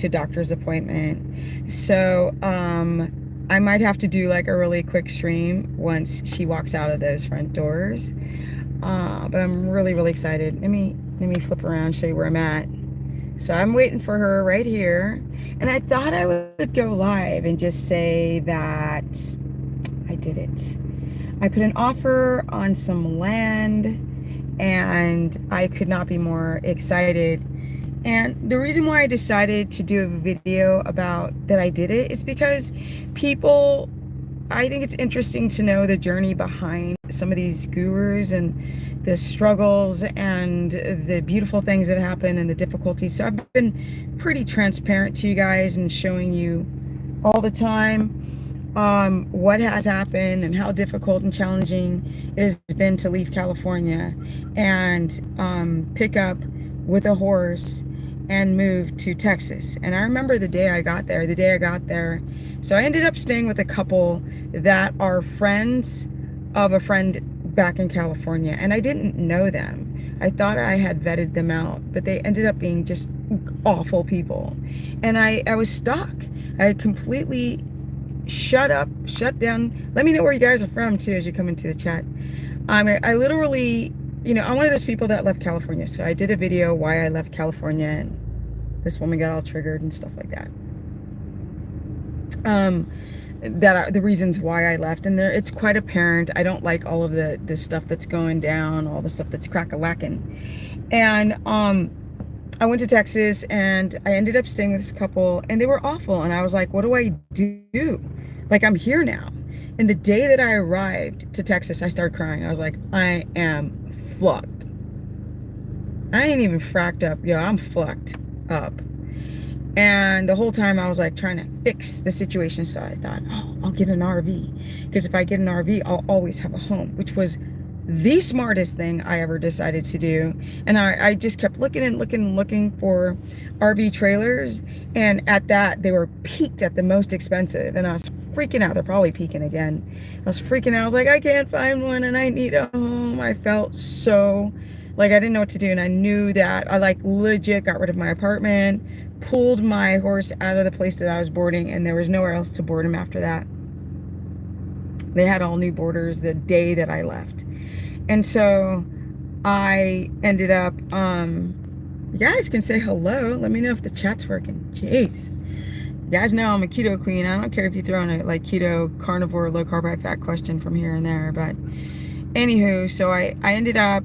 to doctor's appointment. So I might have to do like a really quick stream once she walks out of those front doors. But I'm really, really excited. Let me flip around, show you where I'm at. So I'm waiting for her right here. And I thought I would go live and just say that I did it. I put an offer on some land and I could not be more excited. And the reason why I decided to do a video about that I did it is because people, I think it's interesting to know the journey behind some of these gurus and the struggles and the beautiful things that happen and the difficulties. So I've been pretty transparent to you guys and showing you all the time what has happened and how difficult and challenging it has been to leave California and pick up with a horse and move to Texas. And I remember the day I got there, so I ended up staying with a couple that are friends of a friend back in California, and I didn't know them. I thought I had vetted them out, but they ended up being just awful people. And I was stuck. I had completely shut down. Let me know where you guys are from too as you come into the chat. I literally, I'm one of those people that left California. So I did a video why I left California, and this woman got all triggered and stuff like that. That are the reasons why I left, and it's quite apparent. I don't like all of the stuff that's going down, all the stuff that's crack-a-lacking. And I went to Texas and I ended up staying with this couple, and they were awful. And I was like, what do I do? Like, I'm here now. And the day that I arrived to Texas, I started crying. I was like, I am fucked. I ain't even fracked up. Yo, I'm fucked up. And the whole time I was like trying to fix the situation. So I thought, oh, I'll get an RV. Because if I get an RV, I'll always have a home, which was the smartest thing I ever decided to do. And I just kept looking for RV trailers. And at that, they were peaked at the most expensive. And I was freaking out. They're probably peaking again. I was freaking out. I was like, I can't find one and I need a home. I felt so like I didn't know what to do. And I knew that I like legit got rid of my apartment, pulled my horse out of the place that I was boarding, and there was nowhere else to board him after that. They had all new boarders the day that I left. And so I ended up, you guys can say hello. Let me know if the chat's working. Jeez. You guys know I'm a keto queen. I don't care if you throw in a like keto, carnivore, low carb, high fat question from here and there. But anywho, so I ended up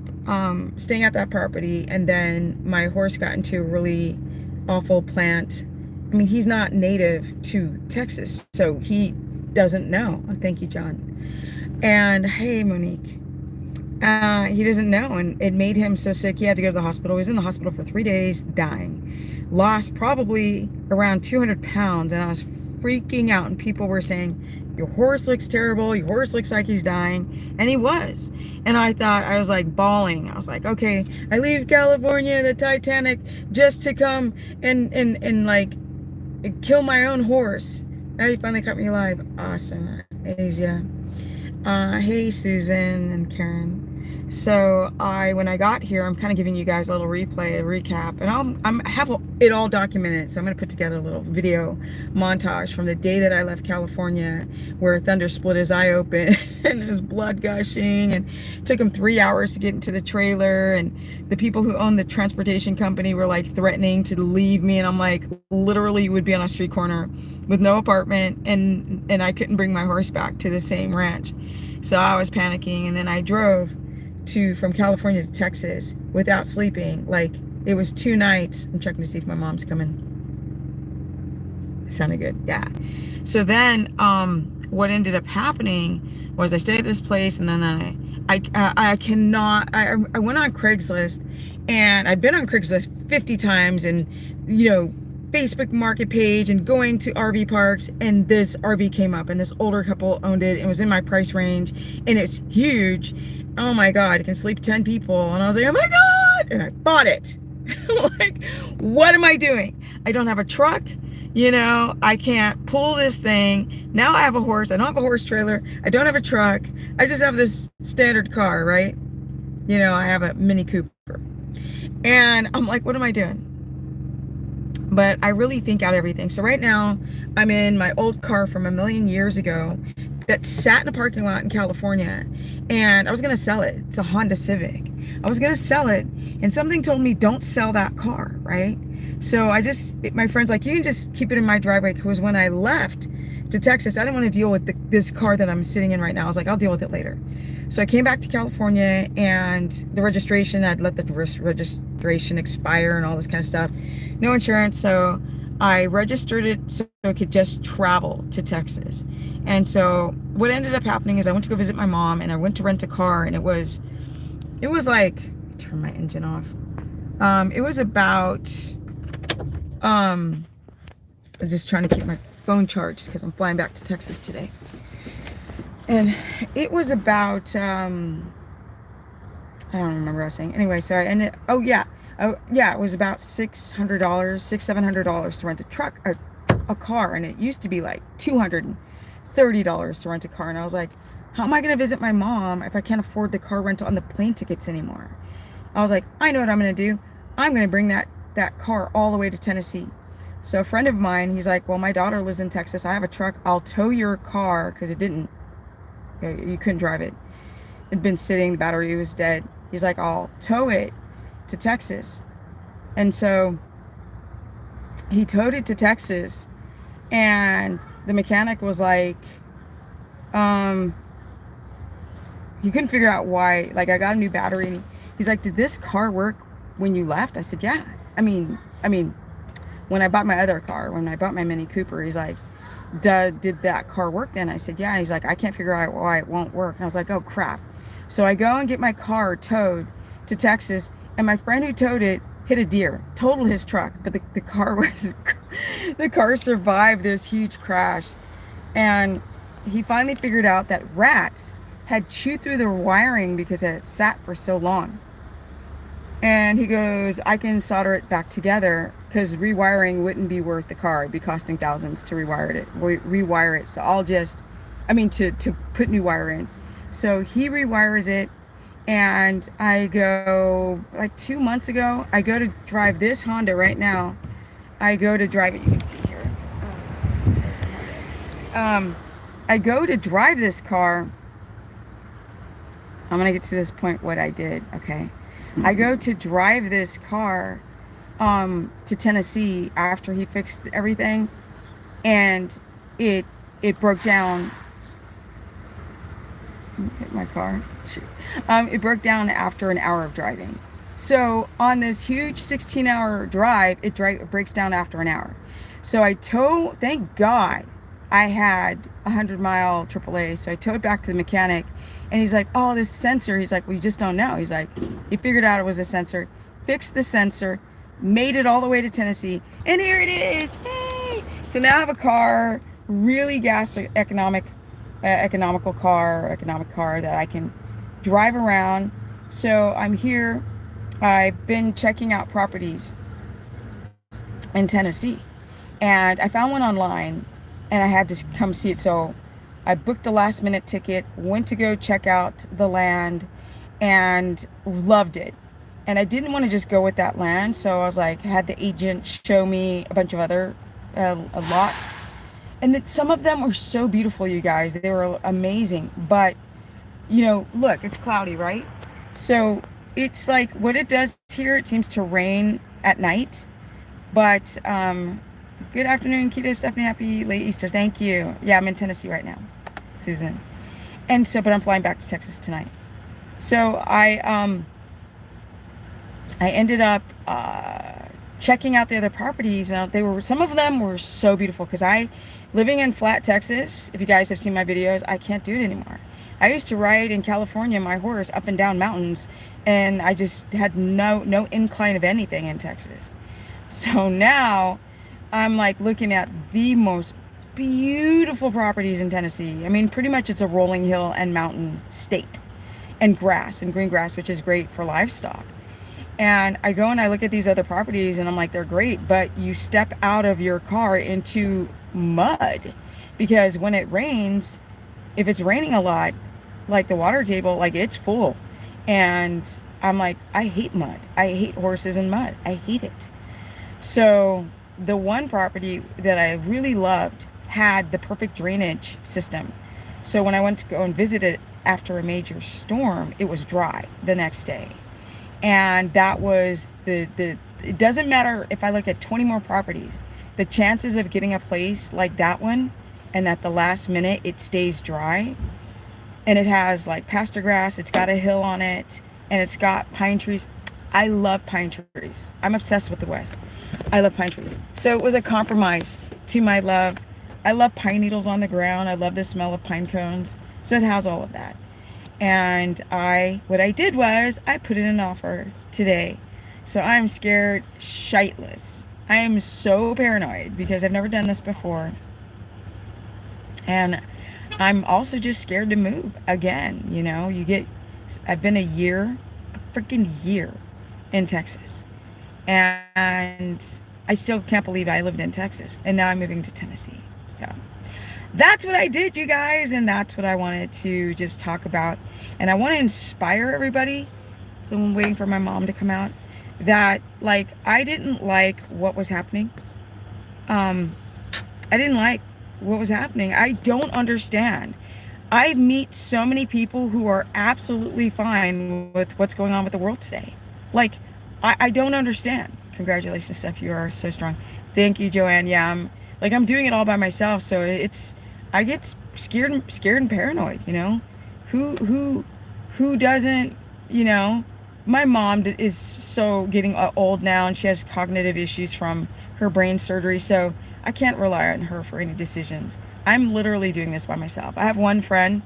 staying at that property, and then my horse got into a really awful plant. I mean, he's not native to Texas, so he doesn't know. Oh, thank you, John. And hey, Monique. He doesn't know, and it made him so sick he had to go to the hospital. He was in the hospital for 3 days, dying. Lost probably around 200 pounds, and I was freaking out, and people were saying, your horse looks terrible, your horse looks like he's dying, and he was. And I was like bawling. I was like, okay, I leave California, the Titanic, just to come and like kill my own horse. Now he finally cut me alive. Awesome. Asia. Hey, Susan and Karen. So when I got here, I'm kind of giving you guys a little replay, a recap, and I have it all documented. So I'm going to put together a little video montage from the day that I left California, where Thunder split his eye open and his blood gushing, and it took him 3 hours to get into the trailer. And the people who owned the transportation company were like threatening to leave me, and I'm like, literally would be on a street corner with no apartment, and I couldn't bring my horse back to the same ranch. So I was panicking, and then I drove from California to Texas without sleeping. Like, it was 2 nights. I'm checking to see if my mom's coming. Sounded good. Yeah. So then what ended up happening was I stayed at this place, and then I went on Craigslist, and I'd been on Craigslist 50 times, and Facebook market page and going to RV parks, and this RV came up, and this older couple owned it. It was in my price range, and it's huge. Oh my God, it can sleep 10 people. And I was like, oh my God, and I bought it. Like, what am I doing? I don't have a truck, I can't pull this thing. Now I have a horse. I don't have a horse trailer. I don't have a truck. I just have this standard car, right? I have a Mini Cooper. And I'm like, what am I doing? but I really think out everything. So right now I'm in my old car from a million years ago that sat in a parking lot in California, and I was gonna sell it. It's a Honda Civic. I was gonna sell it, and something told me don't sell that car, right? So my friend's like, you can just keep it in my driveway, because when I left to Texas, I didn't want to deal with this car that I'm sitting in right now. I was like, I'll deal with it later. So I came back to California, and the registration, I'd let the registration expire and all this kind of stuff. No insurance, so I registered it so it could just travel to Texas. And so what ended up happening is I went to go visit my mom, and I went to rent a car, and it was like, turn my engine off. It was about, I'm just trying to keep my phone charged because I'm flying back to Texas today. And it was about, I don't remember what I was saying. Anyway, so I ended, oh yeah, it was about $600, $700 to rent a car. And it used to be like $230 to rent a car. And I was like, how am I going to visit my mom if I can't afford the car rental and the plane tickets anymore? I was like, I know what I'm going to do. I'm going to bring that car all the way to Tennessee. So a friend of mine, he's like, well, my daughter lives in Texas. I have a truck. I'll tow your car, because you couldn't drive it. It'd been sitting, the battery was dead. He's like, I'll tow it to Texas. And so he towed it to Texas, and the mechanic was like, he couldn't figure out why. Like, I got a new battery, and he's like, did this car work when you left? I said, yeah. I mean, when I bought my other car, when I bought my Mini Cooper, he's like, did that car work then? I said, yeah. He's like, I can't figure out why it won't work. And I was like, oh crap. So I go and get my car towed to Texas, and my friend who towed it hit a deer, totaled his truck, but the car survived this huge crash. And he finally figured out that rats had chewed through the wiring because it had sat for so long. And he goes, I can solder it back together, because rewiring wouldn't be worth the car. It'd be costing thousands to rewire it. So I'll just, to put new wire in. So he rewires it, and I go, like 2 months ago, I go to drive this Honda right now. I go to drive it, you can see here. I go to drive this car. I'm gonna get to this point what I did, okay? I go to drive this car to Tennessee after he fixed everything, and it broke down. Hit my car. Shoot. It broke down after an hour of driving. So on this huge 16-hour drive, it breaks down after an hour. So I tow. Thank God I had 100-mile AAA. So I towed back to the mechanic, and he's like, oh, this sensor. He's like, well, you just don't know. He's like, he figured out it was a sensor, fixed the sensor, made it all the way to Tennessee, and here it is. Hey! So now I have a car, really economic car that I can drive around. So I'm here. I've been checking out properties in Tennessee, and I found one online, and I had to come see it. So I booked a last minute ticket, went to go check out the land, and loved it. And I didn't want to just go with that land, so I was like, had the agent show me a bunch of other lots. And that some of them were so beautiful, you guys. They were amazing. But, look, it's cloudy, right? So it's like what it does here, it seems to rain at night. But good afternoon, Keto Stephanie. Happy late Easter. Thank you. Yeah, I'm in Tennessee right now, Susan. And so, but I'm flying back to Texas tonight. So I ended up checking out the other properties, and some of them were so beautiful, because living in flat Texas, if you guys have seen my videos, I can't do it anymore. I used to ride in California my horse up and down mountains, and I just had no incline of anything in Texas. So now I'm like looking at the most beautiful properties in Tennessee. Pretty much it's a rolling hill and mountain state, and grass and green grass, which is great for livestock. And I go and I look at these other properties, and I'm like, they're great, but you step out of your car into mud, because when it rains, if it's raining a lot, like the water table, like it's full. And I'm like, I hate mud. I hate horses and mud. I hate it. So the one property that I really loved had the perfect drainage system. So when I went to go and visit it after a major storm, it was dry the next day. And that was the it doesn't matter if I look at 20 more properties, the chances of getting a place like that one and at the last minute it stays dry, and it has like pasture grass, it's got a hill on it, and it's got pine trees. I love pine trees. I'm obsessed with the West. I love pine trees. So it was a compromise to my love. I love pine needles on the ground. I love the smell of pine cones. So it has all of that. And what I did was I put in an offer today. So I'm scared shitless. I am so paranoid because I've never done this before. And I'm also just scared to move again. You know, I've been a freaking year in Texas. And I still can't believe I lived in Texas. And now I'm moving to Tennessee. So that's what I did, you guys. And that's what I wanted to just talk about. And I want to inspire everybody. So I'm waiting for my mom to come out. That, like, I didn't like what was happening. I didn't like what was happening. I don't understand. I meet so many people who are absolutely fine with what's going on with the world today. Like, I don't understand. Congratulations, Steph. You are so strong. Thank you, Joanne. Yeah, I'm doing it all by myself. So I get scared and paranoid, you know. Who doesn't, you know. My mom is so getting old now, and she has cognitive issues from her brain surgery. So I can't rely on her for any decisions. I'm literally doing this by myself. I have one friend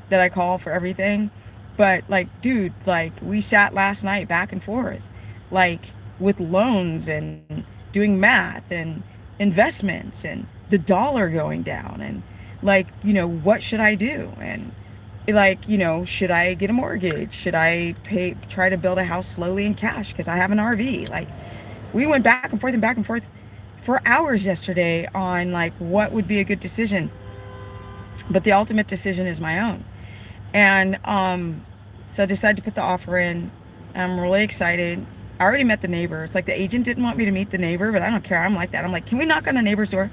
that I call for everything, but like, dude, like, we sat last night back and forth, like, with loans and doing math and investments and the dollar going down, and like, you know, what should I do? And like, you know, should I get a mortgage? Should I try to build a house slowly in cash because I have an RV? Like, we went back and forth for hours yesterday on like what would be a good decision. But the ultimate decision is my own. And so I decided to put the offer in. I'm really excited. I already met the neighbor. It's like the agent didn't want me to meet the neighbor, but I don't care. I'm like that. I'm like, can we knock on the neighbor's door?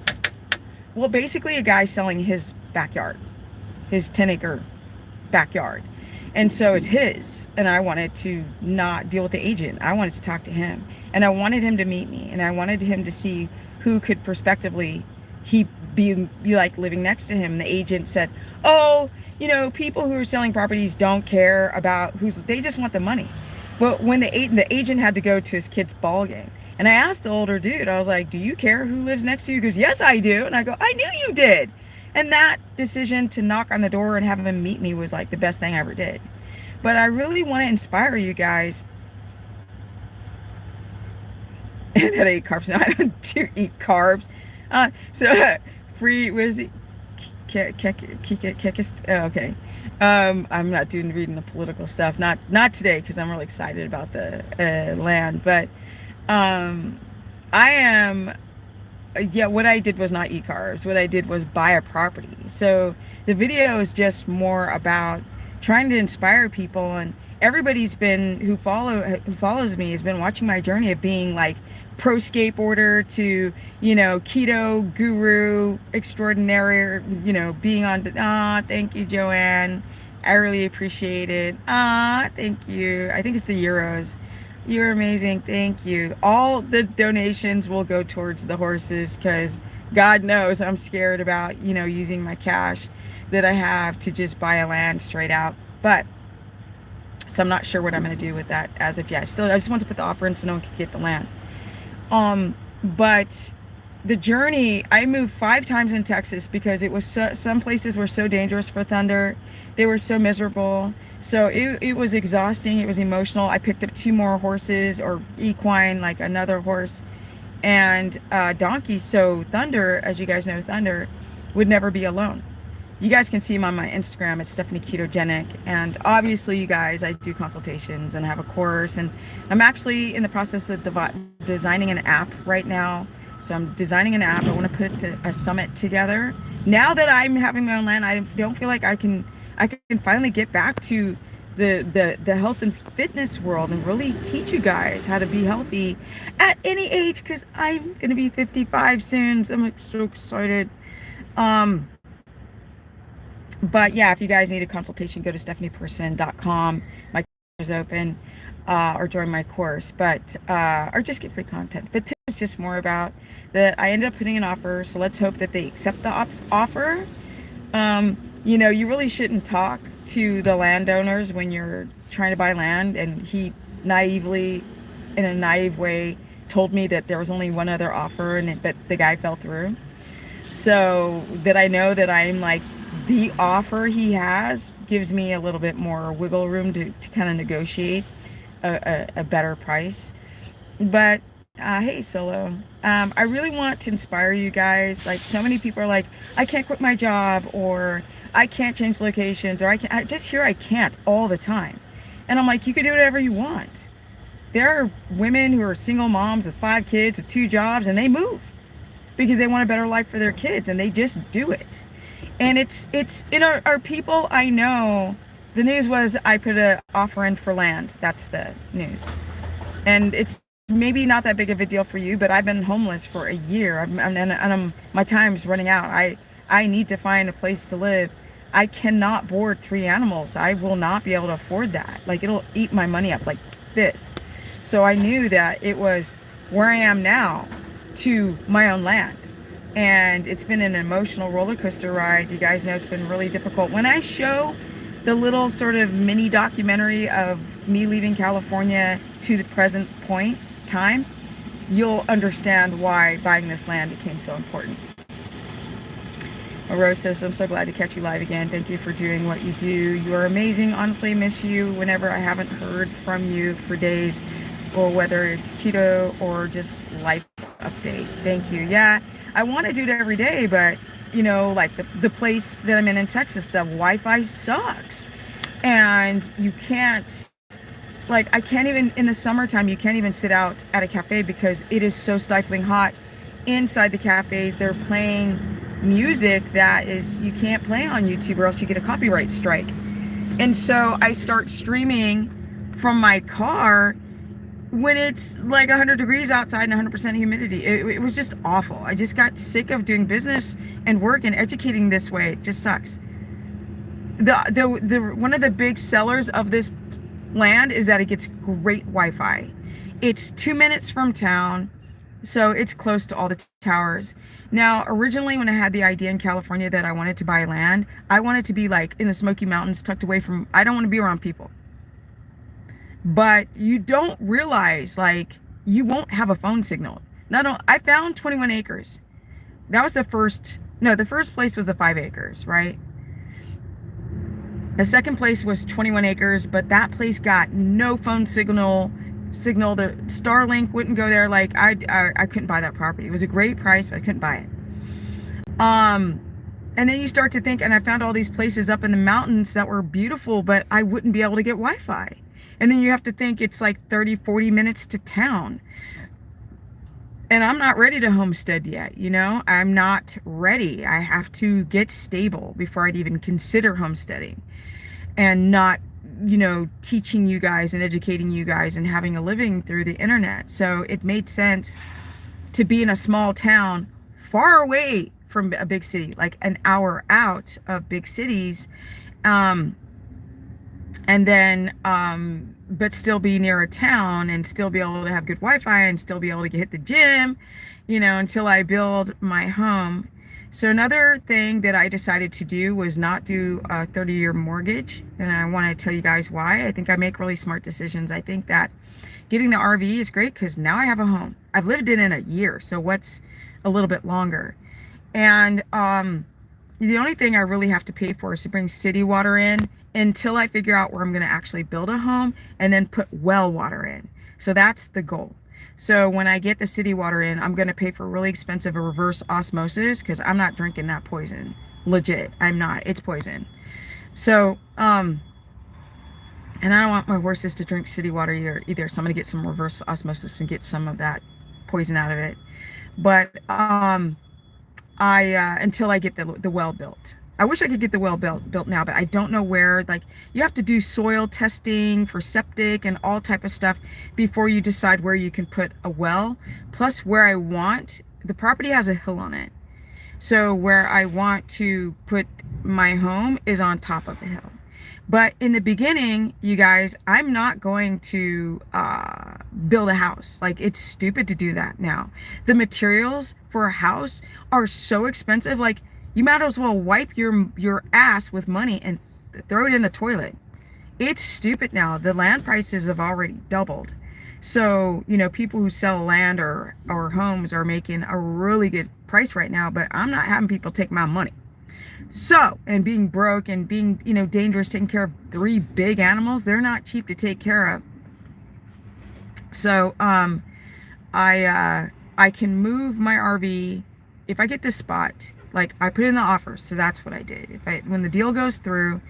Well, basically a guy selling his backyard, his 10-acre backyard. And so it's his. And I wanted to not deal with the agent. I wanted to talk to him. And I wanted him to meet me. And I wanted him to see who could prospectively he be like living next to him. And the agent said, oh, you know, people who are selling properties don't care about they just want the money. But when the agent had to go to his kid's ball game, and I asked the older dude, I was like, do you care who lives next to you? He goes, yes, I do. And I go, I knew you did. And that decision to knock on the door and have him meet me was like the best thing I ever did. But I really want to inspire you guys. That I eat carbs. No, I don't do eat carbs. Free, what is it? Okay. I'm not reading the political stuff. Not today, because I'm really excited about the land. But I am. Yeah, what I did was not eat carbs. What I did was buy a property. So the video is just more about trying to inspire people, and everybody's been who follows me has been watching my journey of being like pro skateboarder to, you know, keto guru extraordinaire, you know, being on. Thank you, Joanne. I really appreciate it. Thank you. I think it's the euros. You're amazing. Thank you. All the donations will go towards the horses, because God knows I'm scared about, you know, using my cash that I have to just buy a land straight out. But so I'm not sure what I'm going to do with that as of yet. I just want to put the offer in so no one can get the land. But the journey, I moved 5 times in Texas because it was some places were so dangerous for thunder. They were so miserable. So it was exhausting. It was emotional. I picked up 2 more horses, or equine, like another horse and donkey. So Thunder, as you guys know, Thunder would never be alone. You guys can see him on my Instagram. It's Stephanie Ketogenic. And obviously, you guys, I do consultations and have a course. And I'm actually in the process of designing an app right now. So I'm designing an app. I want to put a summit together. Now that I'm having my own land, I don't feel like I can finally get back to the health and fitness world and really teach you guys how to be healthy at any age, because I'm gonna be 55 soon, so I'm so excited. um but yeah, if you guys need a consultation, go to stephanieperson.com. My is open, or join my course, but or just get free content. But it's just more about that I ended up putting an offer, so let's hope that they accept the offer. You really shouldn't talk to the landowners when you're trying to buy land. And he naively, in a naive way, told me that there was only one other offer, but the guy fell through. So that I know that I'm like, the offer he has gives me a little bit more wiggle room to kind of negotiate a better price. But hey, Solo, I really want to inspire you guys. Like, so many people are like, I can't quit my job, or I can't change locations, or I just hear I can't all the time. And I'm like, you can do whatever you want. There are women who are single moms with 5 kids with 2 jobs, and they move because they want a better life for their kids, and they just do it. And it's in our people. I know the news was I put an offer in for land. That's the news. And it's maybe not that big of a deal for you, but I've been homeless for a year. My time's running out. I need to find a place to live. I cannot board 3 animals. I will not be able to afford that. Like, it'll eat my money up like this. So I knew that it was where I am now to my own land. And it's been an emotional roller coaster ride. You guys know it's been really difficult. When I show the little sort of mini documentary of me leaving California to the present point time, you'll understand why buying this land became so important. Rose says, I'm so glad to catch you live again. Thank you for doing what you do. You are amazing. Honestly, I miss you whenever I haven't heard from you for days, or whether it's keto or just life update. Thank you. Yeah, I want to do it every day, but like the place that I'm in Texas, the Wi-Fi sucks. And you can't, like, I can't even, in the summertime, you can't even sit out at a cafe because it is so stifling hot. Inside the cafes, they're playing music that is, you can't play on YouTube or else you get a copyright strike. And so I start streaming from my car when it's like 100 degrees outside and 100% humidity. It was just awful. I just got sick of doing business and work and educating this way. It just sucks. The one of the big sellers of this land is that it gets great Wi-Fi. It's 2 minutes from town, so it's close to all the towers. Now, originally when I had the idea in California that I wanted to buy land, I wanted to be like in the Smoky Mountains, tucked away from, I don't want to be around people. But you don't realize, like, you won't have a phone signal. I found 21 acres. That was the first place was the 5 acres, right? The second place was 21 acres, but that place got no phone signal. The Starlink wouldn't go there. Like, I couldn't buy that property. It was a great price, but I couldn't buy it. And then you start to think, and I found all these places up in the mountains that were beautiful, but I wouldn't be able to get Wi-Fi. And then you have to think it's like 30, 40 minutes to town. And I'm not ready to homestead yet, I'm not ready. I have to get stable before I'd even consider homesteading, and not, teaching you guys and educating you guys and having a living through the internet. So it made sense to be in a small town far away from a big city, like an hour out of big cities. And then, but still be near a town and still be able to have good Wi-Fi and still be able to hit the gym, until I build my home. So another thing that I decided to do was not do a 30-year mortgage. And I want to tell you guys why. I think I make really smart decisions. I think that getting the RV is great because now I have a home. I've lived in it a year, so what's a little bit longer? And the only thing I really have to pay for is to bring city water in until I figure out where I'm going to actually build a home, and then put well water in. So that's the goal. So when I get the city water in, I'm going to pay for really expensive reverse osmosis because I'm not drinking that poison. Legit, I'm not. It's poison. So, and I don't want my horses to drink city water either. So I'm going to get some reverse osmosis and get some of that poison out of it. But until I get the well built. I wish I could get the well built now, but I don't know where. Like, you have to do soil testing for septic and all type of stuff before you decide where you can put a well. Plus, where I want, the property has a hill on it. So where I want to put my home is on top of the hill. But in the beginning, you guys, I'm not going to build a house. Like, it's stupid to do that now. The materials for a house are so expensive. Like, you might as well wipe your ass with money and throw it in the toilet. It's stupid now. The land prices have already doubled. So, people who sell land or homes are making a really good price right now, but I'm not having people take my money. So, and being broke and being, dangerous, taking care of 3 big animals, they're not cheap to take care of. So, I can move my RV if I get this spot. Like, I put in the offer, so that's what I did. When the deal goes through,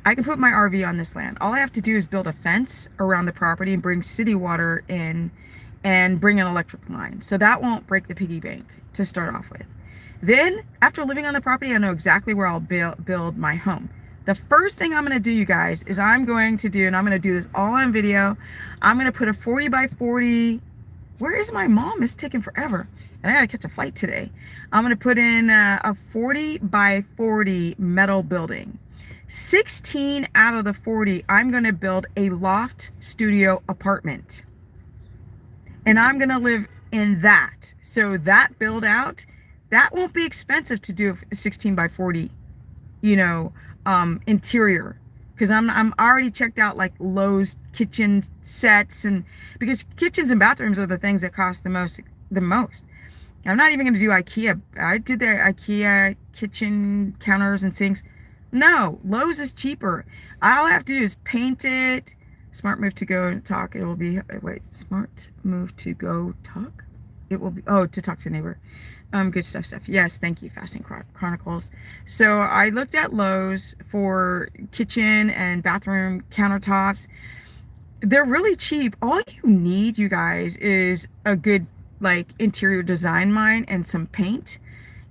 I can put my RV on this land. All I have to do is build a fence around the property and bring city water in and bring an electric line. So that won't break the piggy bank to start off with. Then, after living on the property, I know exactly where I'll build my home. The first thing I'm going to do, you guys, is I'm going to do, and I'm going to do this all on video, I'm going to put a 40 by 40. Where is my mom? It's taking forever. And I got to catch a flight today. I'm going to put in a 40 by 40 metal building. 16 out of the 40, I'm going to build a loft studio apartment. And I'm going to live in that. So that build out, that won't be expensive to do a 16 by 40, interior. Because I'm already checked out like Lowe's kitchen sets, and because kitchens and bathrooms are the things that cost the most. I'm not even going to do IKEA. I did the IKEA kitchen counters and sinks. No, Lowe's is cheaper. All I have to do is paint it. Smart move to go and talk. It will be, wait, smart move to go talk. It will be, to talk to the neighbor. Good stuff. Yes, thank you, Fasting Chronicles. So I looked at Lowe's for kitchen and bathroom countertops. They're really cheap. All you need, you guys, is a good interior design mine and some paint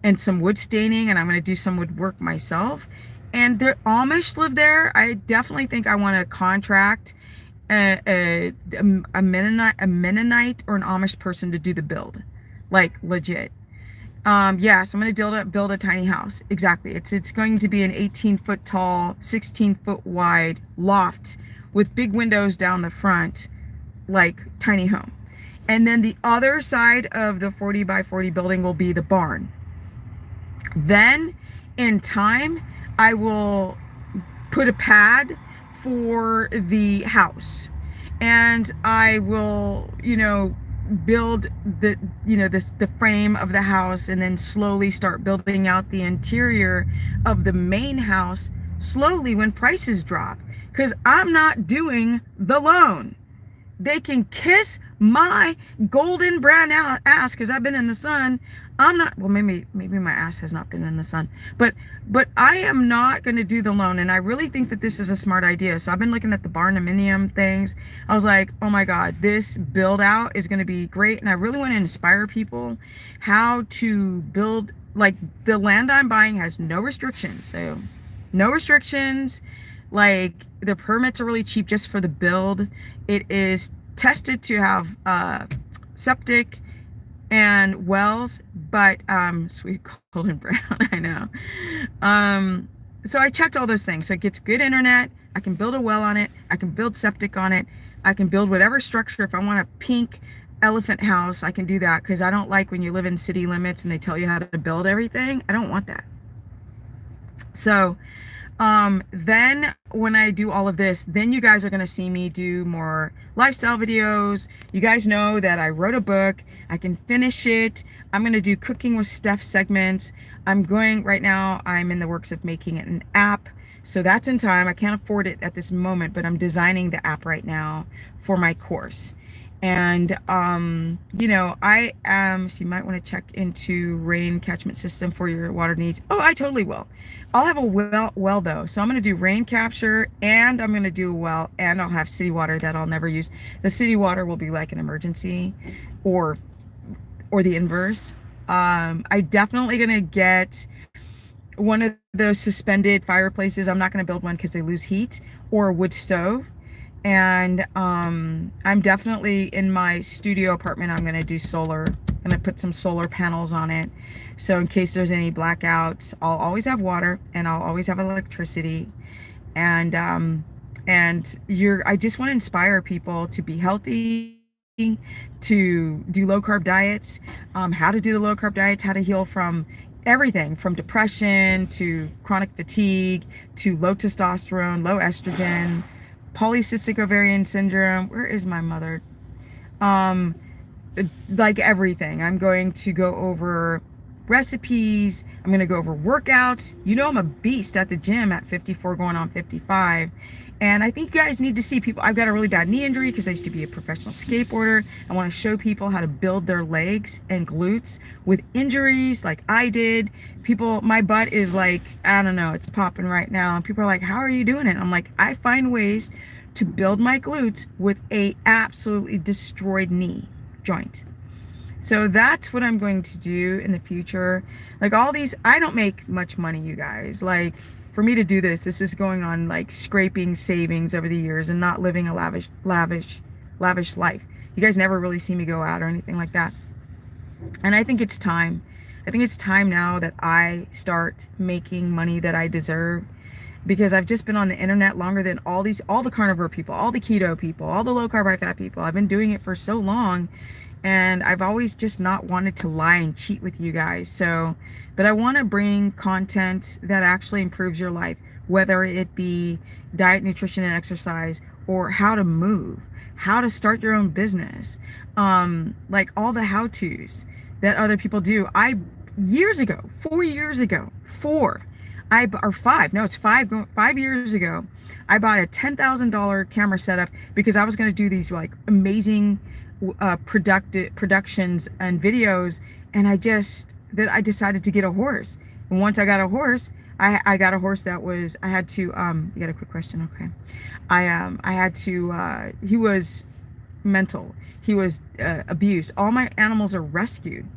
and some wood staining, and I'm going to do some woodwork myself. And the Amish live there. I definitely think I want to contract a Mennonite or an Amish person to do the build, like legit. Yes, I'm going to build a tiny house. Exactly. It's going to be an 18-foot tall, 16-foot wide loft with big windows down the front, like tiny home. And then the other side of the 40 by 40 building will be the barn. Then in time, I will put a pad for the house, and I will, build the frame of the house, and then slowly start building out the interior of the main house slowly when prices drop, because I'm not doing the loan. They can kiss my golden brown ass, because I've been in the sun. I'm not, well, maybe my ass has not been in the sun, but I am not going to do the loan. And I really think that this is a smart idea. So I've been looking at the barnuminium things. I was like, oh my God, this build out is going to be great. And I really want to inspire people how to build. Like, the land I'm buying has no restrictions. So no restrictions. Like, the permits are really cheap just for the build. It is tested to have septic and wells, but sweet golden brown, I know. So I checked all those things. So it gets good internet. I can build a well on it. I can build septic on it. I can build whatever structure. If I want a pink elephant house, I can do that, because I don't like when you live in city limits and they tell you how to build everything. I don't want that. So then when I do all of this, then you guys are going to see me do more lifestyle videos. You guys know that I wrote a book. I can finish it. I'm going to do cooking with Steph segments. Right now, I'm in the works of making it an app. So that's in time. I can't afford it at this moment, but I'm designing the app right now for my course. And, I am, so you might want to check into rain catchment system for your water needs. Oh, I totally will. I'll have a well though. So I'm going to do rain capture, and I'm going to do a well, and I'll have city water that I'll never use. The city water will be like an emergency, or the inverse. I definitely going to get one of those suspended fireplaces. I'm not going to build one because they lose heat, or a wood stove. And I'm definitely in my studio apartment. I'm going to do solar. I'm going to put some solar panels on it. So in case there's any blackouts, I'll always have water and I'll always have electricity. And I just want to inspire people to be healthy, to do low carb diets, how to do the low carb diets, how to heal from everything from depression to chronic fatigue to low testosterone, low estrogen, polycystic ovarian syndrome. Where is my mother? Um, like everything. I'm going to go over recipes. I'm going to go over workouts. You know, I'm a beast at the gym at 54 going on 55. And I think you guys need to see people. I've got a really bad knee injury because I used to be a professional skateboarder. I want to show people how to build their legs and glutes with injuries like I did. People, my butt is like, I don't know, it's popping right now. And people are like, how are you doing it? I'm like, I find ways to build my glutes with a absolutely destroyed knee joint. So that's what I'm going to do in the future. Like all these, I don't make much money, you guys. Like for me to do this is going on like scraping savings over the years and not living a lavish life. You guys never really see me go out or anything like that. And I think it's time. I think it's time now that I start making money that I deserve, because I've just been on the internet longer than all the carnivore people, all the keto people, all the low carb, high fat people. I've been doing it for so long, and I've always just not wanted to lie and cheat with you guys. So, but I want to bring content that actually improves your life, whether it be diet, nutrition, and exercise, or how to move, how to start your own business, like all the how-tos that other people do. I years ago, 4 years ago, or 5, no, it's 5 years ago, I bought a $10,000 camera setup because I was going to do these like amazing productions and videos. And I decided to get a horse. And once I got a horse, I got a horse that was, I had to, you got a quick question. Okay. I had to, he was mental. He was abused. All my animals are rescued.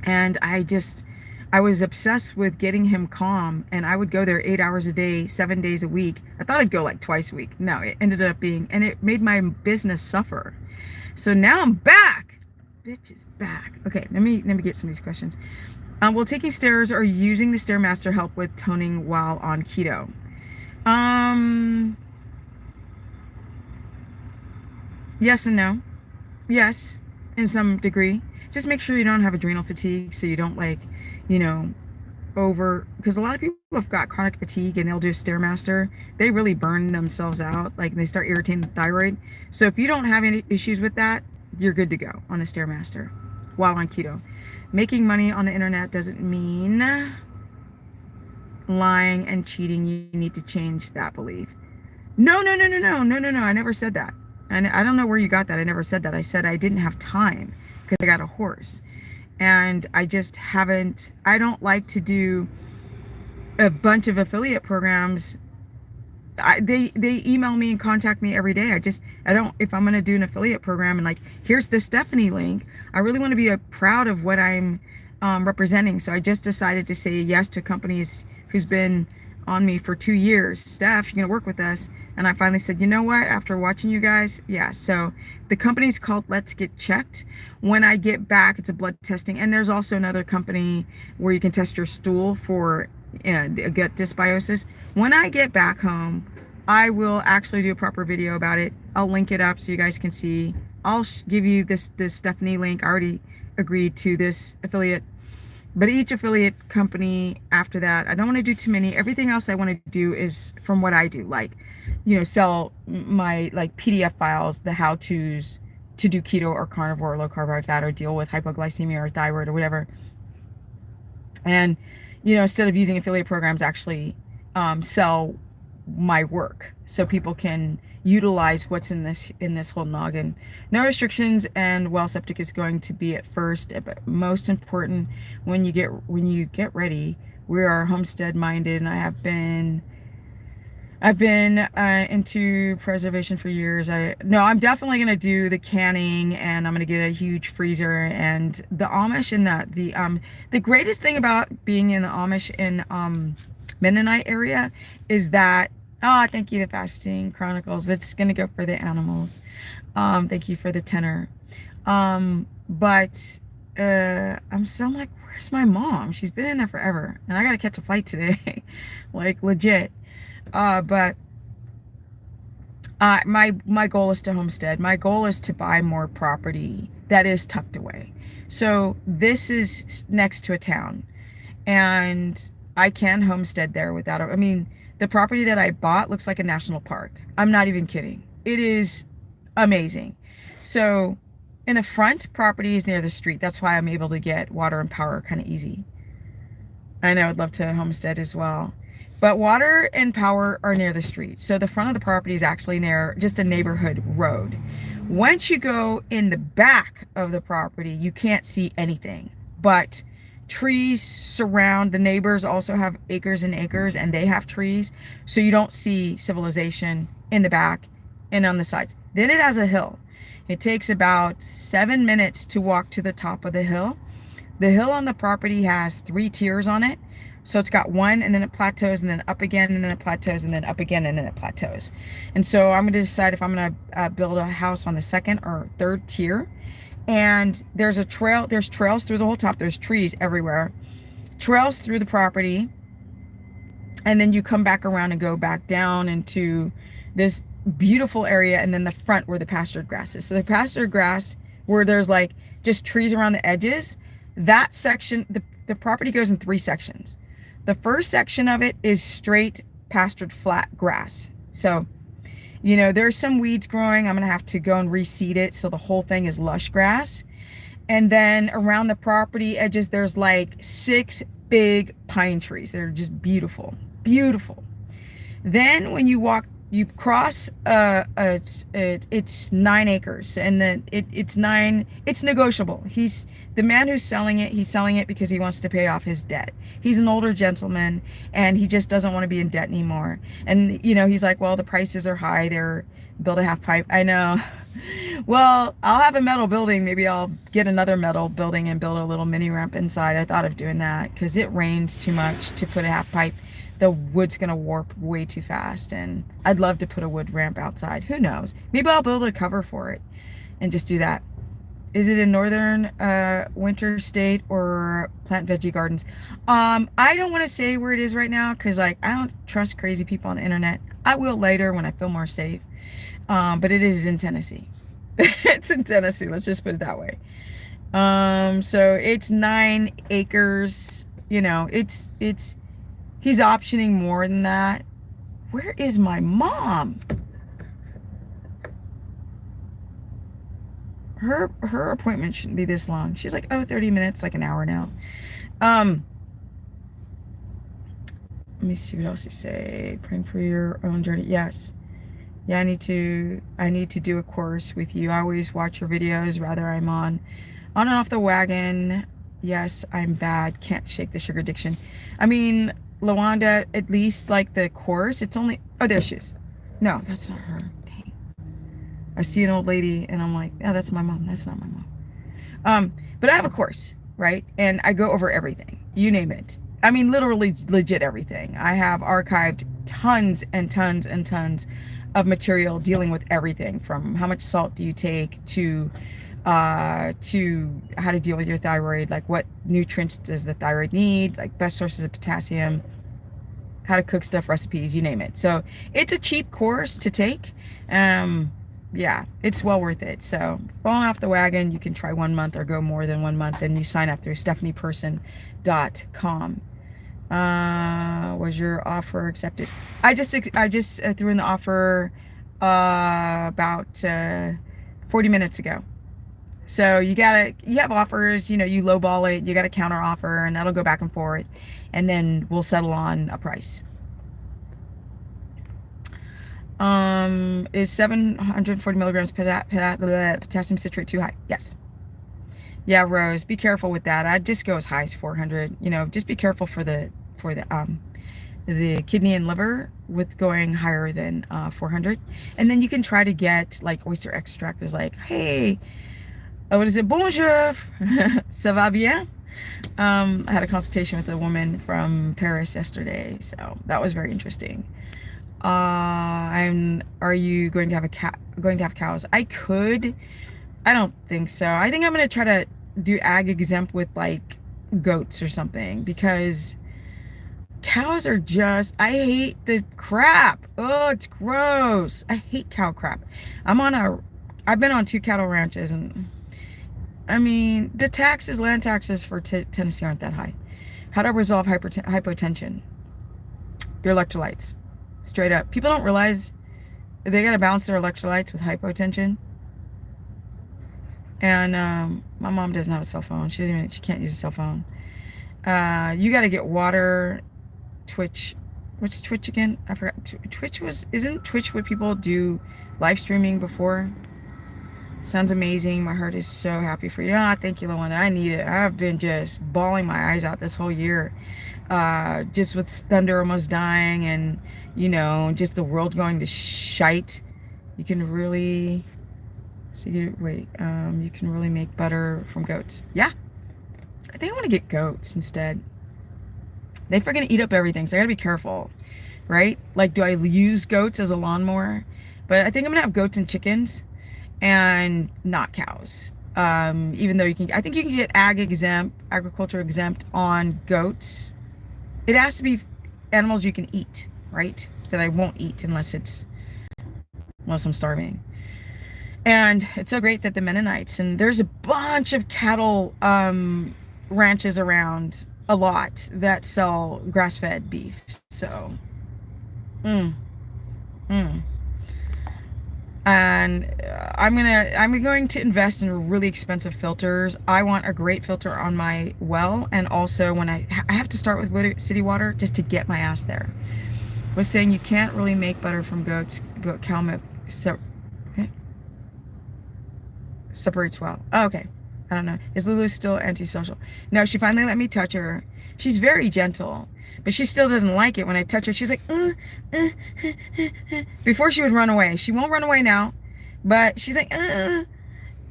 And I was obsessed with getting him calm, and I would go there 8 hours a day, 7 days a week. I thought I'd go like twice a week. No, it ended up being, and it made my business suffer. So now I'm back. Bitch is back. Okay, let me get some of these questions. Will taking stairs or using the Stairmaster help with toning while on keto? Yes and no. Yes, in some degree. Just make sure you don't have adrenal fatigue, so you don't like, you know, because a lot of people have got chronic fatigue and they'll do a Stairmaster. They really burn themselves out, like they start irritating the thyroid. So if you don't have any issues with that, you're good to go on the Stairmaster while on keto. Making money on the internet doesn't mean lying and cheating. You need to change that belief. No, no, no, no, no, no, no, no. I never said that. And I don't know where you got that. I never said that. I said I didn't have time because I got a horse. And I just haven't, I don't like to do a bunch of affiliate programs. They email me and contact me every day. I don't, if I'm going to do an affiliate program and like, here's the Stephanie link, I really want to be proud of what I'm representing. So I just decided to say yes to companies who's been on me for 2 years. Steph, you're going to work with us. And I finally said, you know what, after watching you guys, yeah. So the company's called Let's Get Checked. When I get back, it's a blood testing. And there's also another company where you can test your stool for gut dysbiosis. When I get back home, I will actually do a proper video about it. I'll link it up so you guys can see. I'll give you this Stephanie link. I already agreed to this affiliate. But each affiliate company after that, I don't want to do too many. Everything else I want to do is from what I do, like, sell my like PDF files, the how-tos to do keto or carnivore or low carb, high fat, or deal with hypoglycemia or thyroid or whatever. And, instead of using affiliate programs, actually sell my work so people can utilize what's in this whole noggin. No restrictions, and well septic is going to be at first, but most important when you get ready. We are homestead minded, and I've been into preservation for years. I'm definitely gonna do the canning, and I'm gonna get a huge freezer. And the Amish and the greatest thing about being in the Amish in Mennonite area is that, oh, thank you, the Fasting Chronicles. It's gonna go for the animals. Thank you for the tenor. But I'm so like, where's my mom? She's been in there forever, and I gotta catch a flight today, like legit. But my goal is to homestead. My goal is to buy more property that is tucked away. So this is next to a town, and I can homestead there without I mean, the property that I bought looks like a national park. I'm not even kidding. It is amazing. So in the front, property is near the street. That's why I'm able to get water and power kind of easy. I know I'd love to homestead as well. But water and power are near the street. So the front of the property is actually near just a neighborhood road. Once you go in the back of the property, you can't see anything. But trees surround, the neighbors also have acres and acres, and they have trees. So you don't see civilization in the back and on the sides. Then it has a hill. It takes about 7 minutes to walk to the top of the hill. The hill on the property has 3 tiers on it. So it's got one, and then it plateaus, and then up again, and then it plateaus, and then up again, and then it plateaus. And so I'm going to decide if I'm going to build a house on the 2nd or 3rd tier. And there's trails through the whole top. There's trees everywhere. Trails through the property. And then you come back around and go back down into this beautiful area, and then the front where the pastured grass is. So the pastured grass, where there's like just trees around the edges, that section, the property goes in 3 sections. The first section of it is straight pastured flat grass. So, there's some weeds growing. I'm going to have to go and reseed it so the whole thing is lush grass. And then around the property edges, there's like 6 big pine trees that are just beautiful, beautiful. Then when you cross it's 9 acres, and then it's negotiable. The man who's selling it, he's selling it because he wants to pay off his debt. He's an older gentleman, and he just doesn't want to be in debt anymore. And he's like, well, the prices are high there. Build a half pipe. I know. Well, I'll have a metal building. Maybe I'll get another metal building and build a little mini ramp inside. I thought of doing that because it rains too much to put a half pipe. The wood's gonna warp way too fast, and I'd love to put a wood ramp outside. Who knows? Maybe I'll build a cover for it and just do that. Is it in northern winter state or plant veggie gardens? I don't want to say where it is right now because I don't trust crazy people on the internet. I will later when I feel more safe. But it is in Tennessee. It's in Tennessee. Let's just put it that way. So it's 9 acres. It's he's optioning more than that. Where is my mom? Her appointment shouldn't be this long. She's like, 30 minutes, like an hour now. Let me see what else you say. Praying for your own journey. Yes. Yeah, I need to do a course with you. I always watch your videos, rather I'm on and off the wagon. Yes, I'm bad. Can't shake the sugar addiction. I mean, Lawanda, at least like the course, it's only, oh, there she is. No, that's not her. Dang. I see an old lady and I'm like, oh, that's my mom. That's not my mom. But I have a course, right? And I go over everything, you name it. I mean, literally legit everything. I have archived tons and tons and tons of material dealing with everything from how much salt do you take to how to deal with your thyroid, like what nutrients does the thyroid need, like best sources of potassium, how to cook stuff, recipes, you name it. So it's a cheap course to take. Yeah, it's well worth it. So falling off the wagon, you can try 1 month or go more than 1 month, and you sign up through stephanieperson.com. Was your offer accepted? I just threw in the offer about 40 minutes ago. So you have offers, you lowball it, you got a counter offer, and that'll go back and forth, and then we'll settle on a price. Is 740 milligrams potassium citrate too high? Yes. Yeah, Rose, be careful with that. I'd just go as high as 400. Just be careful for the kidney and liver. with going higher than 400. And then you can try to get like oyster extract. There's like, hey, what is it? Bonjour, ça va bien? I had a consultation with a woman from Paris yesterday, so that was very interesting. Are you going to have going to have cows? I could. I don't think so. I think I'm gonna try to do ag exempt with like goats or something, because cows are just, I hate the crap. Oh, it's gross. I hate cow crap. I've been on 2 cattle ranches, and I mean, the land taxes for Tennessee aren't that high. How to resolve hypotension? Your electrolytes. Straight up. People don't realize they gotta balance their electrolytes with hypotension. And my mom doesn't have a cell phone. She can't use a cell phone. You gotta get water. Twitch. What's Twitch again? I forgot. Isn't Twitch what people do live streaming before? Sounds amazing. My heart is so happy for you. Ah, thank you, Lawanda. I need it. I've been just bawling my eyes out this whole year. Just with Thunder almost dying, and, you know, just the world going to shite. You can really... So you can really make butter from goats. Yeah. I think I want to get goats instead. They freaking eat up everything, so I gotta be careful, right? Like, do I use goats as a lawnmower? But I think I'm gonna have goats and chickens, and not cows. Even though I think you can get agriculture exempt on goats. It has to be animals you can eat, right? That I won't eat unless I'm starving. And it's so great that the Mennonites, and there's a bunch of cattle ranches around, a lot, that sell grass-fed beef. So, and I'm going to invest in really expensive filters. I want a great filter on my well, and also when I have to start with city water just to get my ass there. Was saying you can't really make butter from goats, but cow milk separates well. Oh, okay. I don't know. Is Lulu still antisocial? No, she finally let me touch her. She's very gentle, but she still doesn't like it when I touch her. She's like, before she would run away. She won't run away now, but she's like, but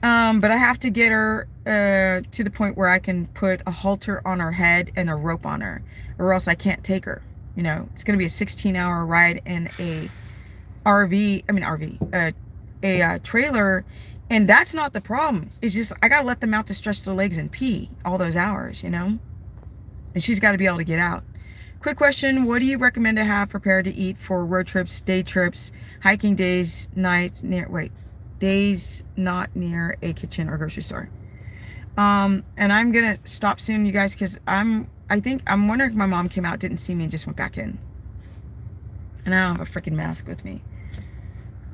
I have to get her to the point where I can put a halter on her head and a rope on her, or else I can't take her. You know, it's going to be a 16-hour ride in a trailer. And that's not the problem. It's just, I gotta let them out to stretch their legs and pee all those hours, you know? And she's gotta be able to get out. Quick question, what do you recommend to have prepared to eat for road trips, day trips, hiking days, days not near a kitchen or grocery store? And I'm gonna stop soon, you guys, because I'm wondering if my mom came out, didn't see me, and just went back in. And I don't have a freaking mask with me.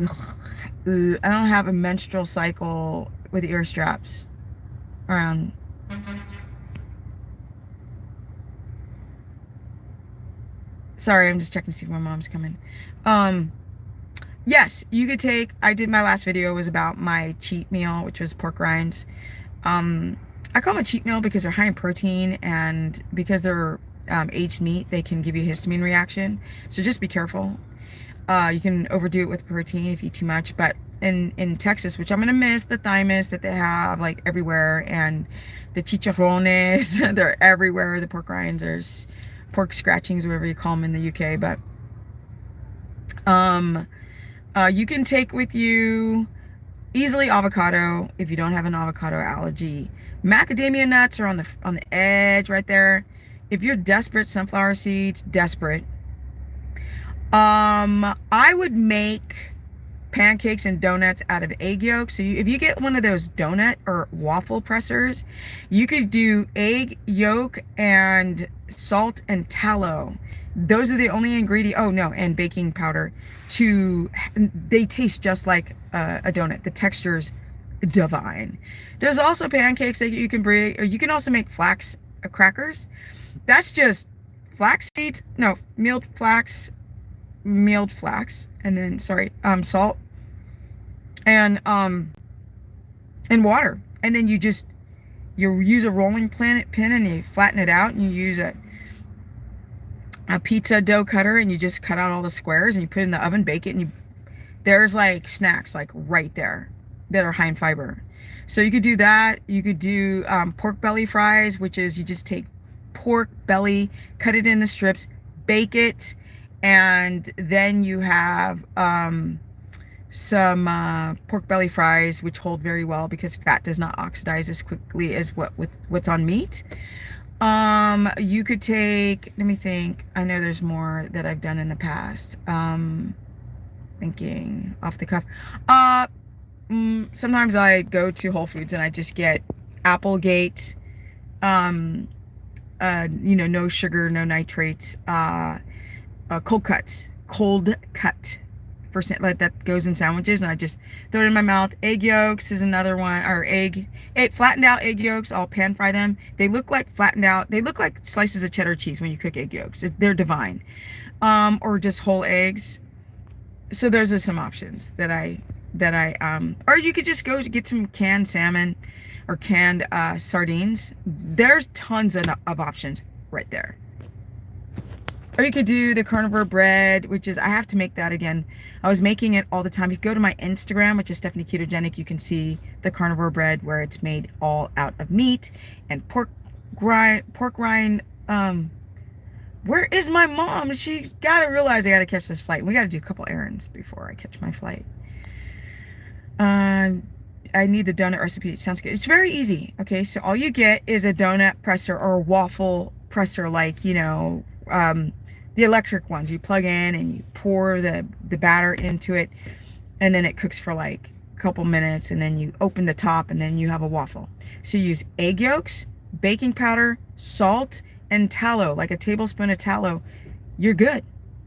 I don't have a menstrual cycle with ear straps around. Sorry, I'm just checking to see if my mom's coming. Yes, you could take, I did, my last video was about my cheat meal, which was pork rinds. I call them a cheat meal because they're high in protein, and because they're aged meat, they can give you a histamine reaction. So just be careful. You can overdo it with protein if you eat too much, but in Texas, which I'm gonna miss the thymus that they have like everywhere, and the chicharrones, they're everywhere. The pork rinds, there's pork scratchings, whatever you call them in the UK. But you can take with you easily avocado if you don't have an avocado allergy. Macadamia nuts are on the edge right there. If you're desperate, sunflower seeds, desperate. I would make pancakes and donuts out of egg yolk. So if you get one of those donut or waffle pressers, you could do egg yolk and salt and tallow. Those are the only ingredient. Oh no, and baking powder. They taste just like a donut. The texture's divine. There's also pancakes that you can bring, or you can also make flax crackers. That's just flax seeds, no, milled flax, and then salt and water, and then you use a rolling pin and you flatten it out, and you use a pizza dough cutter and you just cut out all the squares and you put it in the oven, bake it, and there's like snacks like right there that are high in fiber. So you could do that. You could do pork belly fries, which is you just take pork belly, cut it in the strips, bake it, and then you have some pork belly fries, which hold very well because fat does not oxidize as quickly as what's on meat. You could take, let me think, I know there's more that I've done in the past. Thinking off the cuff. Sometimes I go to Whole Foods and I just get Applegate, no sugar, no nitrates, cold cut for like that goes in sandwiches, and I just throw it in my mouth. Egg yolks is another one, or flattened out egg yolks. I'll pan fry them. They look like flattened out. They look like slices of cheddar cheese when you cook egg yolks. They're divine. Or just whole eggs. So those are some options that I or you could just go get some canned salmon or canned sardines. There's tons of options right there. Or you could do the carnivore bread, which is, I have to make that again. I was making it all the time. If you go to my Instagram, which is Stephanie Ketogenic, you can see the carnivore bread where it's made all out of meat and pork rind. Where is my mom? She's got to realize I got to catch this flight. We got to do a couple errands before I catch my flight. I need the donut recipe. It sounds good. It's very easy. Okay, so all you get is a donut presser or a waffle presser, like, the electric ones. You plug in and you pour the batter into it, and then it cooks for like a couple minutes, and then you open the top, and then you have a waffle. So you use egg yolks, baking powder, salt, and tallow, like a tablespoon of tallow. You're good.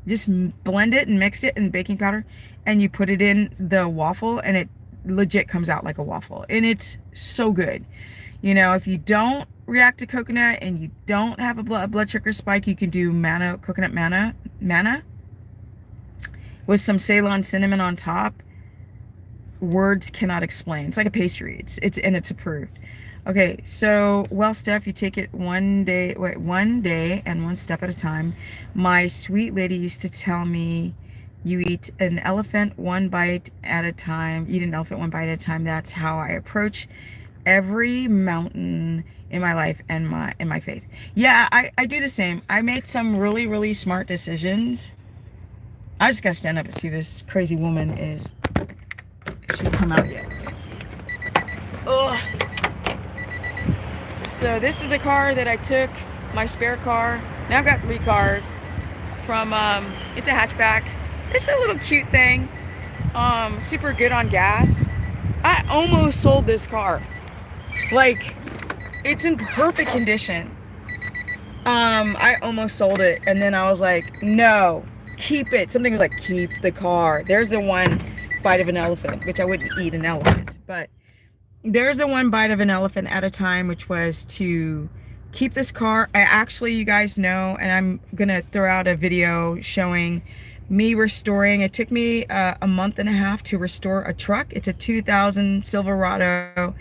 Just blend it and mix it in baking powder, and you put it in the waffle, and it legit comes out like a waffle, and it's so good. If you don't react to coconut and you don't have a blood sugar spike, you can do coconut manna with some Ceylon cinnamon on top. Words cannot explain. It's like a pastry. It's approved. Okay, so, well, Steph, you take it one day and one step at a time. My sweet lady used to tell me, you eat an elephant one bite at a time. Eat an elephant one bite at a time. That's how I approach every mountain in my life and my faith. Yeah, I do the same. I made some really, really smart decisions. I just gotta stand up and see this crazy woman is. She come out yet? Oh. So this is the car that I took, my spare car. Now I've got 3 cars from, it's a hatchback. It's a little cute thing. Super good on gas. I almost sold this car. Like, it's in perfect condition. I almost sold it, and then I was like, no, keep it. Something was like, keep the car. There's the one bite of an elephant, which I wouldn't eat an elephant, but there's the one bite of an elephant at a time, which was to keep this car. I actually, you guys know, and I'm gonna throw out a video showing me restoring. It took me a month and a half to restore a truck. It's a 2000 Silverado,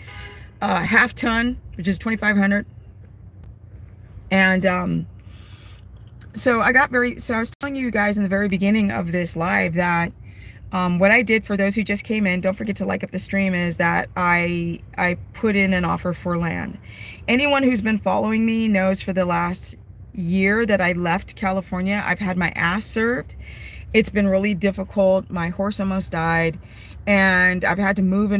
half ton, which is 2,500. And so I was telling you guys in the very beginning of this live that what I did, for those who just came in, don't forget to like up the stream, is that I put in an offer for land. Anyone who's been following me knows for the last year that I left California, I've had my ass served. It's been really difficult. My horse almost died, and I've had to move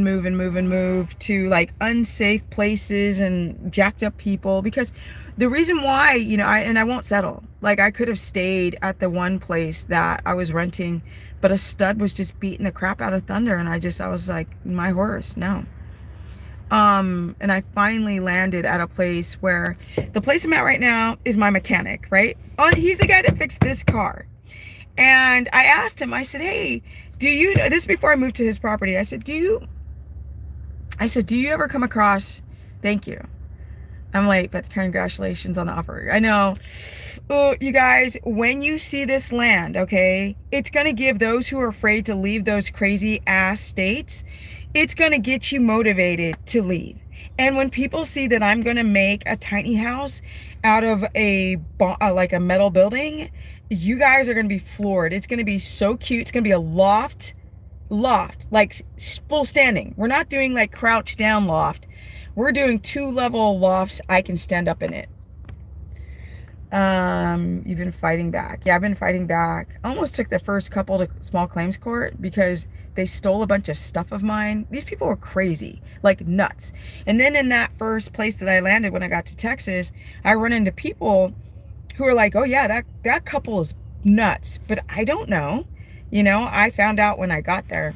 to like unsafe places and jacked up people, because the reason why, I won't settle. Like, I could have stayed at the one place that I was renting, but a stud was just beating the crap out of Thunder, and I was like, my horse, no. And I finally landed at a place where the place I'm at right now is my mechanic, right? He's the guy that fixed this car. And I asked him, I said, hey, this before I moved to his property, I said, do you ever come across, thank you. I'm late, but congratulations on the offer. I know. Oh, you guys, when you see this land, okay, it's going to give those who are afraid to leave those crazy ass states, it's going to get you motivated to leave. And when people see that I'm going to make a tiny house out of like a metal building, you guys are going to be floored. It's going to be so cute. It's going to be a loft, like full standing. We're not doing like crouch down loft. We're doing 2-level lofts. I can stand up in it. You've been fighting back. Yeah, I've been fighting back. I almost took the first couple to small claims court because they stole a bunch of stuff of mine. These people were crazy, like nuts. And then in that first place that I landed when I got to Texas, I run into people who are like, oh yeah, that couple is nuts. But I don't know. You know, I found out when I got there.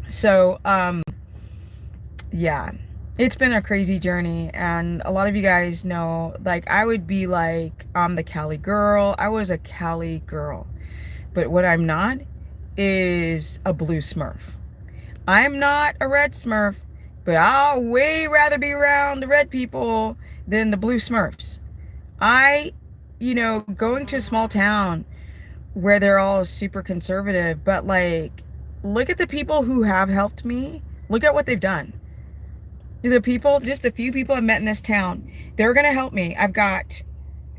So, yeah, it's been a crazy journey. And a lot of you guys know, like, I would be like, I'm the Cali girl. I was a Cali girl. But what I'm not is a blue Smurf. I'm not a red Smurf, but I'll way rather be around the red people than the blue Smurfs. Going to a small town where they're all super conservative, but like, look at the people who have helped me. Look at what they've done. Just the few people I've met in this town, they're going to help me. I've got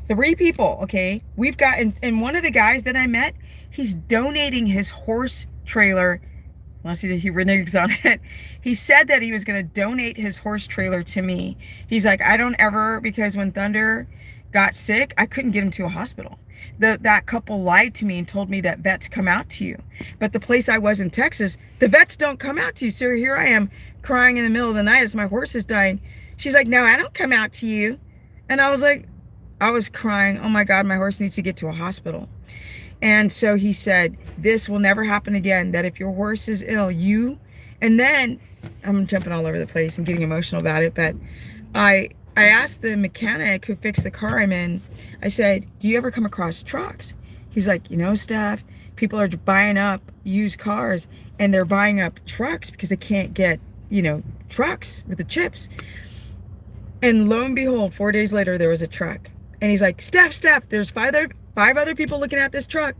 3 people, okay? We've got, and one of the guys that I met, he's donating his horse trailer. Unless he reneges on it. He said that he was going to donate his horse trailer to me. He's like, I don't ever, because when Thunder got sick, I couldn't get him to a hospital. That couple lied to me and told me that vets come out to you. But the place I was in Texas, the vets don't come out to you. So here I am crying in the middle of the night as my horse is dying. She's like, no, I don't come out to you. And I was like, I was crying. Oh my God, my horse needs to get to a hospital. And so he said, this will never happen again, that if your horse is ill, and then I'm jumping all over the place and getting emotional about it. But I asked the mechanic who fixed the car I'm in, I said, do you ever come across trucks? He's like, Steph, people are buying up used cars and they're buying up trucks because they can't get, trucks with the chips. And lo and behold, 4 days later, there was a truck. And he's like, Steph, there's five other people looking at this truck.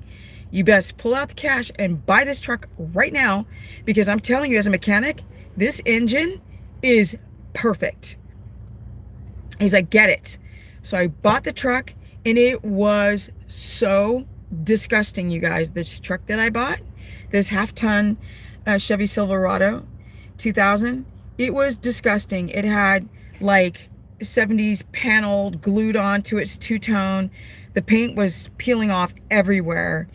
You best pull out the cash and buy this truck right now, because I'm telling you as a mechanic, this engine is perfect. He's like, get it. So I bought the truck, and it was so disgusting, you guys. This truck that I bought, this half-ton Chevy Silverado 2000, it was disgusting. It had like 70s paneled glued onto its two-tone. The paint was peeling off everywhere.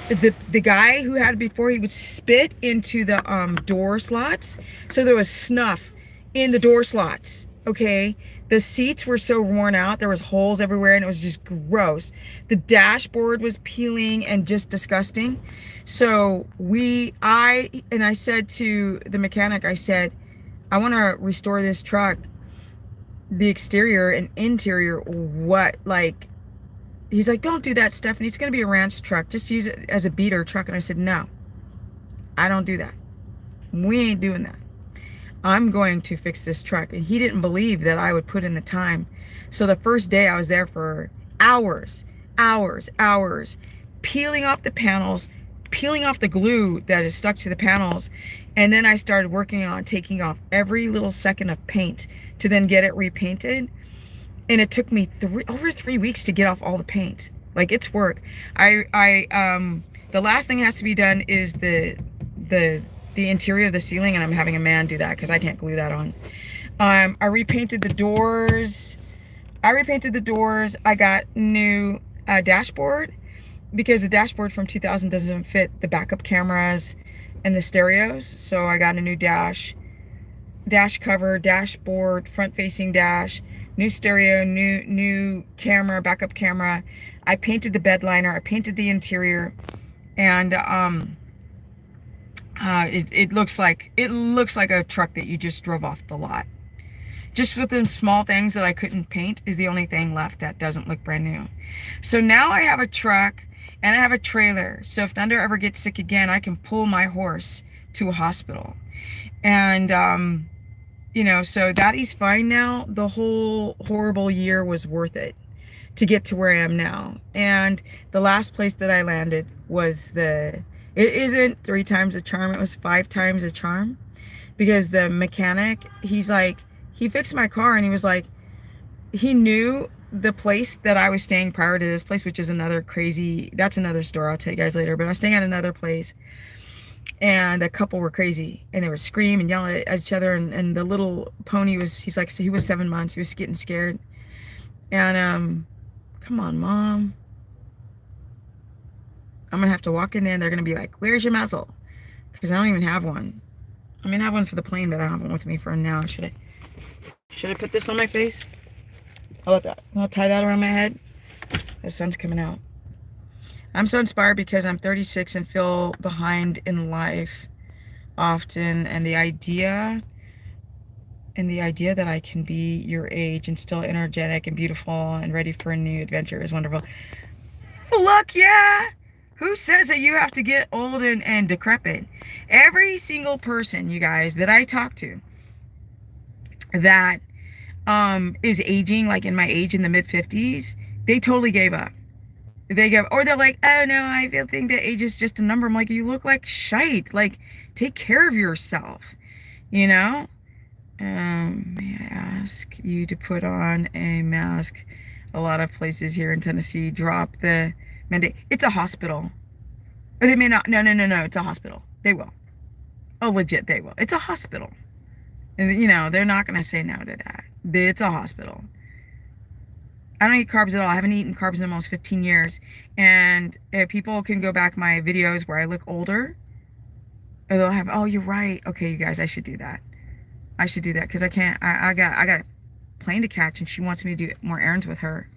The guy who had it before, he would spit into the door slots, so there was snuff in the door slots. Okay, the seats were so worn out, there was holes everywhere, and it was just gross. The dashboard was peeling and just disgusting. So I said to the mechanic, I said, I want to restore this truck, the exterior and interior. He's like, don't do that, Stephanie. It's going to be a ranch truck. Just use it as a beater truck. And I said, no, I don't do that. We ain't doing that. I'm going to fix this truck. And he didn't believe that I would put in the time. So the first day I was there for hours, peeling off the panels, peeling off the glue that is stuck to the panels. And then I started working on taking off every little second of paint to then get it repainted. And it took me over 3 weeks to get off all the paint. Like, it's work. The last thing that has to be done is the interior of the ceiling, and I'm having a man do that because I can't glue that on. I repainted the doors. I got new dashboard, because the dashboard from 2000 doesn't fit the backup cameras and the stereos. So I got a new dash cover, dashboard, front-facing dash, new stereo, new camera, backup camera. I painted the bed liner. I painted the interior, and it looks like a truck that you just drove off the lot. Just with the small things that I couldn't paint is the only thing left that doesn't look brand new. So now I have a truck and I have a trailer. So if Thunder ever gets sick again, I can pull my horse to a hospital. And so that he's fine now. The whole horrible year was worth it to get to where I am now. And the last place that I landed was it isn't 3 times a charm, it was 5 times a charm. Because the mechanic, he fixed my car, and he was like, he knew the place that I was staying prior to this place, which is another crazy, that's another story I'll tell you guys later, but I was staying at another place, and the couple were crazy, and they were screaming and yelling at each other, and the little pony was, he's like, so he was 7 months, he was getting scared, and come on, mom, I'm gonna have to walk in there and they're gonna be like, where's your muzzle? Because I don't even have one. I mean, I have one for the plane, but I don't have one with me for now. Should I put this on my face? How about that? I'll tie that around my head. The sun's coming out. I'm so inspired because I'm 36 and feel behind in life often, and the idea that I can be your age and still energetic and beautiful and ready for a new adventure is wonderful. Look, yeah. Who says that you have to get old and decrepit? Every single person, you guys, that I talk to that is aging, like in my age, in the mid 50s, they totally gave up. Or they're like, oh no, I think that age is just a number. I'm like, you look like shite. Like, take care of yourself, you know? May I ask you to put on a mask? A lot of places here in Tennessee drop the mandate. It's a hospital. Or they may not. No. It's a hospital. They will. Oh, legit, they will. It's a hospital. And, you know, they're not going to say no to that. It's a hospital. I don't eat carbs at all. I haven't eaten carbs in almost 15 years. And people can go back my videos where I look older. Or they'll have, oh, you're right. Okay, you guys, I should do that. I should do that because I can't. I got a plane to catch, and she wants me to do more errands with her.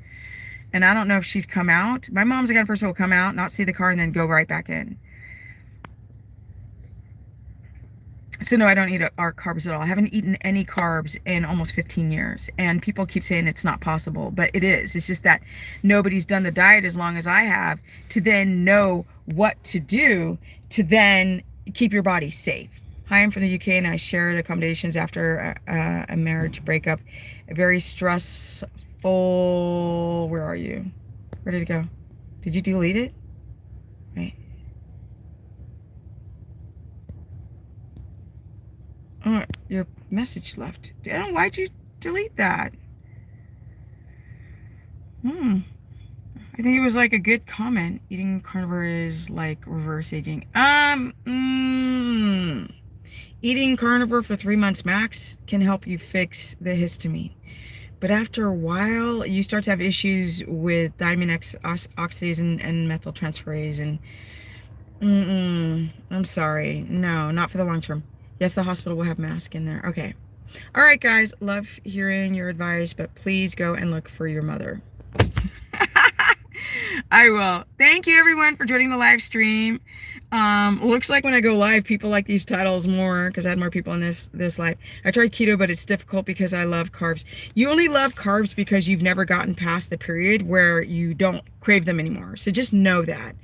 And I don't know if she's come out. My mom's the kind of person who will come out, not see the car, and then go right back in. So no, I don't eat carbs at all. I haven't eaten any carbs in almost 15 years. And people keep saying it's not possible, but it is. It's just that nobody's done the diet as long as I have to then know what to do to then keep your body safe. Hi, I'm from the UK and I shared accommodations after a marriage breakup. A very stressful, where are you? Where did it go? Did you delete it? Right. Oh, your message left. Damn, why'd you delete that? I think it was like a good comment. Eating carnivore is like reverse aging. Eating carnivore for 3 months max can help you fix the histamine. But after a while, you start to have issues with diamine oxidase and methyltransferase. And I'm sorry. No, not for the long term. Yes, the hospital will have masks in there. Okay. All right, guys. Love hearing your advice, but please go and look for your mother. I will. Thank you, everyone, for joining the live stream. Looks like when I go live, people like these titles more because I had more people in this live. I tried keto, but it's difficult because I love carbs. You only love carbs because you've never gotten past the period where you don't crave them anymore. So just know that.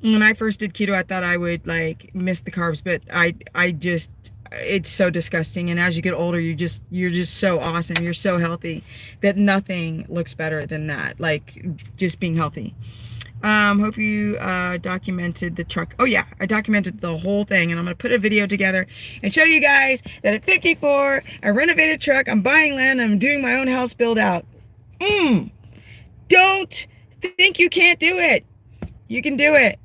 When I first did keto, I thought I would like miss the carbs, but I just, it's so disgusting. And as you get older, you're just so awesome. You're so healthy that nothing looks better than that. Like just being healthy. Hope you documented the truck. Oh yeah, I documented the whole thing, and I'm gonna put a video together and show you guys that at 54, I renovated truck, I'm buying land, I'm doing my own house build out. Don't think you can't do it. You can do it.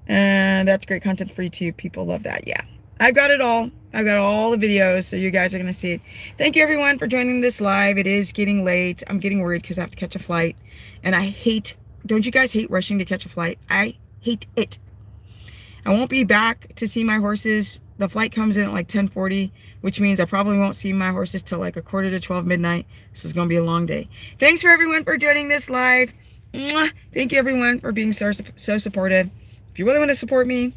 That's great content for YouTube. People love that. Yeah, I've got it all. I've got all the videos, so you guys are gonna see it. Thank you everyone for joining this live. It is getting late. I'm getting worried because I have to catch a flight, and I hate, don't you guys hate rushing to catch a flight? I hate it. I won't be back to see my horses. The flight comes in at like 10:40, which means I probably won't see my horses till like 11:45 midnight. This is gonna be a long day. Thanks for everyone for joining this live. Mwah. Thank you everyone for being so supportive. If you really want to support me,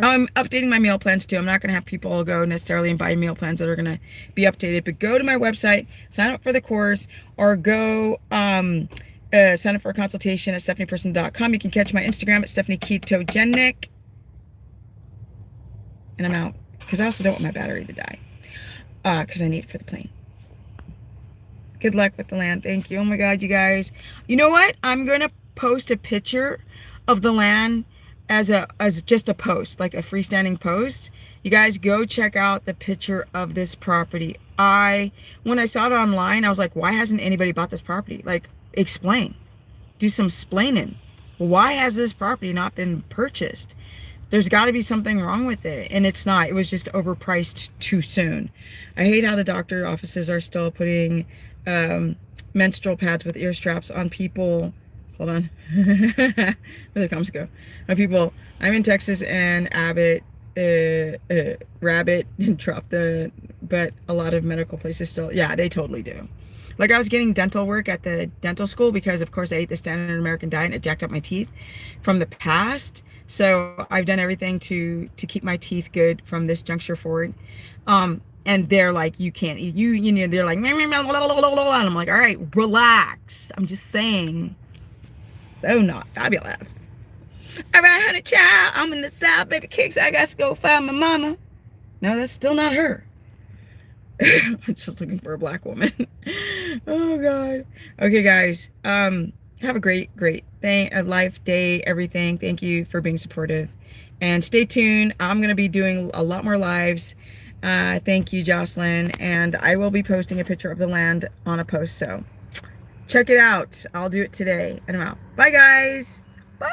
I'm updating my meal plans too. I'm not going to have people go necessarily and buy meal plans that are going to be updated, but go to my website, sign up for the course, or go sign up for a consultation at stephanieperson.com. You can catch my Instagram at Stephanie Ketogenic. And I'm out because I also don't want my battery to die because I need it for the plane. Good luck with the land. Thank you. Oh my God, you guys. You know what? I'm going to post a picture of the land as just a post, like a freestanding post. You guys go check out the picture of this property. When I saw it online, I was like, why hasn't anybody bought this property? Like, explain. Do some splaining. Why has this property not been purchased? There's got to be something wrong with it, and it's not. It was just overpriced too soon. I hate how the doctor offices are still putting menstrual pads with ear straps on people. Hold on. Where the comments go? On people. I'm in Texas, and Rabbit dropped the, but a lot of medical places still, yeah, they totally do. Like, I was getting dental work at the dental school because, of course, I ate the standard American diet and it jacked up my teeth from the past. So I've done everything to keep my teeth good from this juncture forward. And they're like, you can't eat. You know, they're like, and I'm like, all right, relax. I'm just saying, so not fabulous. All right, honey child, I'm in the South, baby kicks. I got to go find my mama. No, that's still not her. I'm just looking for a black woman. Oh God. Okay, guys. Have a great life, day, everything. Thank you for being supportive, and stay tuned. I'm gonna be doing a lot more lives. Thank you, Jocelyn, and I will be posting a picture of the land on a post. So check it out. I'll do it today, and I'm out. Bye, guys. Bye.